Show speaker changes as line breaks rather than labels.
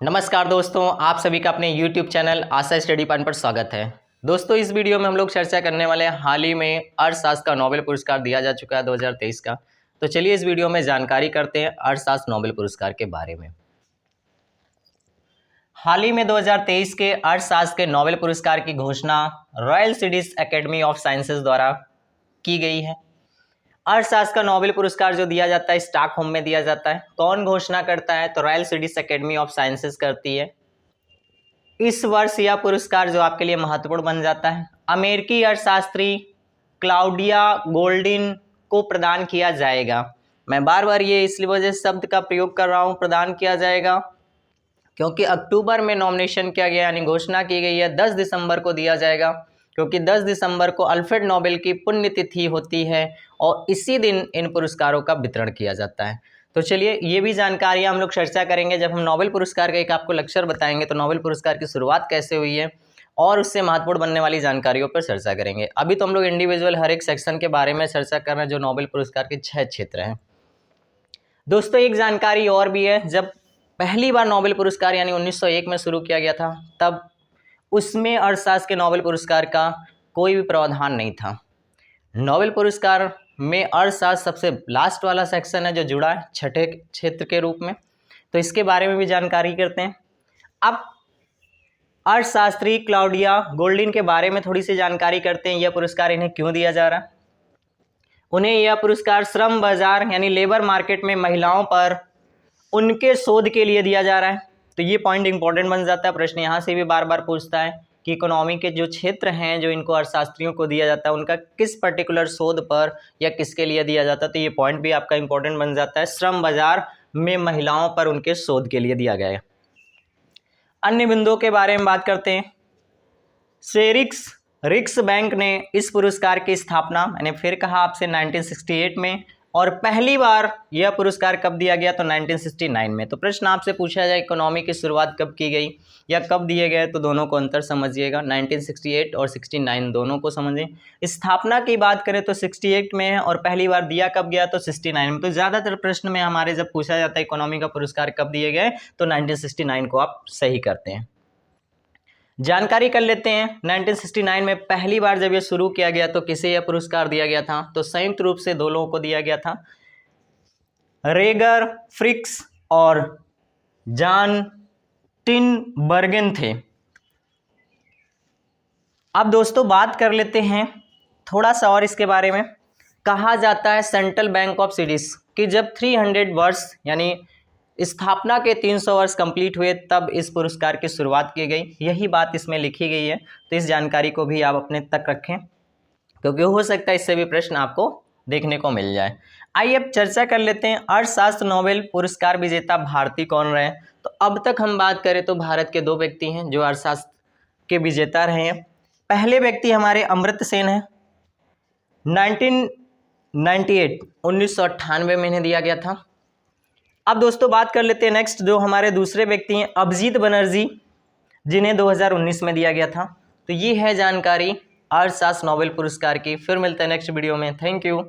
नमस्कार दोस्तों, आप सभी का अपने YouTube चैनल आशा स्टडी पॉइंट पर स्वागत है। दोस्तों, इस वीडियो में हम लोग चर्चा करने वाले हैं हाल ही में अर्थशास्त्र का नोबेल पुरस्कार दिया जा चुका है 2023 का। तो चलिए इस वीडियो में जानकारी करते हैं अर्थशास्त्र नोबेल पुरस्कार के बारे में। हाल ही में 2023 के अर्थशास्त्र के नोबेल पुरस्कार की घोषणा royal Swedish academy of sciences द्वारा की गई है। अर्थशास्त्र का नोबेल पुरस्कार जो दिया जाता है स्टॉकहोम में दिया जाता है। कौन घोषणा करता है? तो royal Swedish academy of sciences करती है। इस वर्ष यह पुरस्कार जो आपके लिए महत्वपूर्ण बन जाता है, अमेरिकी अर्थशास्त्री क्लाउडिया गोल्डिन को प्रदान किया जाएगा। मैं बार बार ये इसलिए वजह शब्द का प्रयोग कर रहा हूँ, प्रदान किया जाएगा, क्योंकि अक्टूबर में नॉमिनेशन किया गया यानी घोषणा की गई है। 10 दिसंबर को दिया जाएगा, क्योंकि 10 दिसंबर को अल्फ्रेड नोबेल की पुण्यतिथि होती है और इसी दिन इन पुरस्कारों का वितरण किया जाता है। तो चलिए ये भी जानकारियाँ हम लोग चर्चा करेंगे जब हम नोबेल पुरस्कार का एक आपको लेक्चर बताएंगे तो नोबेल पुरस्कार की शुरुआत कैसे हुई है और उससे महत्वपूर्ण बनने वाली जानकारियों पर चर्चा करेंगे। अभी तो हम लोग इंडिविजुअल हर एक सेक्शन के बारे में चर्चा कर रहे हैं जो नोबेल पुरस्कार के 6 क्षेत्र हैं। दोस्तों, एक जानकारी और भी है, जब पहली बार नोबेल पुरस्कार यानी 1901 में शुरू किया गया था तब उसमें अर्थशास्त्र के नोबेल पुरस्कार का कोई भी प्रावधान नहीं था। नोबेल पुरस्कार में अर्थशास्त्र सबसे लास्ट वाला सेक्शन है जो जुड़ा है छठे क्षेत्र के रूप में, तो इसके बारे में भी जानकारी करते हैं। अब अर्थशास्त्री क्लाउडिया गोल्डिन के बारे में थोड़ी सी जानकारी करते हैं। यह पुरस्कार इन्हें क्यों दिया जा रहा है? उन्हें यह पुरस्कार श्रम बाजार यानी लेबर मार्केट में महिलाओं पर उनके शोध के लिए दिया जा रहा है। तो ये पॉइंट इंपॉर्टेंट बन जाता है, प्रश्न यहाँ से भी बार बार पूछता है कि इकोनॉमी के जो क्षेत्र हैं जो इनको अर्थशास्त्रियों को दिया जाता है उनका किस पर्टिकुलर शोध पर या किसके लिए दिया जाता है। तो ये पॉइंट भी आपका इंपॉर्टेंट बन जाता है, श्रम बाजार में महिलाओं पर उनके शोध के लिए दिया गया है। अन्य बिंदुओं के बारे में बात करते हैं। सेरिक्स रिक्स बैंक ने इस पुरस्कार की स्थापना, मैंने फिर कहा आपसे, 1968 में, और पहली बार यह पुरस्कार कब दिया गया? तो 1969 में। तो प्रश्न आपसे पूछा जाए इकोनॉमी की शुरुआत कब की गई या कब दिए गए, तो दोनों को अंतर समझिएगा, 1968 और 69 दोनों को समझें। स्थापना की बात करें तो 68 में है और पहली बार दिया कब गया? तो 69 में। तो ज़्यादातर प्रश्न में हमारे जब पूछा जाता है इकोनॉमी का पुरस्कार कब दिए गए तो 1969 को आप सही करते हैं। जानकारी कर लेते हैं, 1969 में पहली बार जब ये शुरू किया गया तो किसे यह पुरस्कार दिया गया था? तो संयुक्त रूप से 2 लोगों को दिया गया था, रेगर फ्रिक्स और जॉन टिनबर्गन थे। अब दोस्तों बात कर लेते हैं थोड़ा सा और इसके बारे में। कहा जाता है सेंट्रल बैंक ऑफ स्वीडिश कि जब 300 वर्ष यानी स्थापना के 300 वर्ष कंप्लीट हुए तब इस पुरस्कार की शुरुआत की गई। यही बात इसमें लिखी गई है, तो इस जानकारी को भी आप अपने तक रखें क्योंकि हो सकता है इससे भी प्रश्न आपको देखने को मिल जाए। आइए अब चर्चा कर लेते हैं अर्थशास्त्र नोबेल पुरस्कार विजेता भारतीय कौन रहे। तो अब तक हम बात करें तो भारत के 2 व्यक्ति हैं जो अर्थशास्त्र के विजेता रहे हैं। पहले व्यक्ति हमारे अमर्त्य सेन हैं, 1998 में इन्हें दिया गया था। अब दोस्तों बात कर लेते हैं नेक्स्ट, जो हमारे दूसरे व्यक्ति हैं अभिजीत बनर्जी, जिन्हें 2019 में दिया गया था। तो ये है जानकारी अर्थशास्त्र नोबेल पुरस्कार की। फिर मिलते हैं नेक्स्ट वीडियो में। Thank you.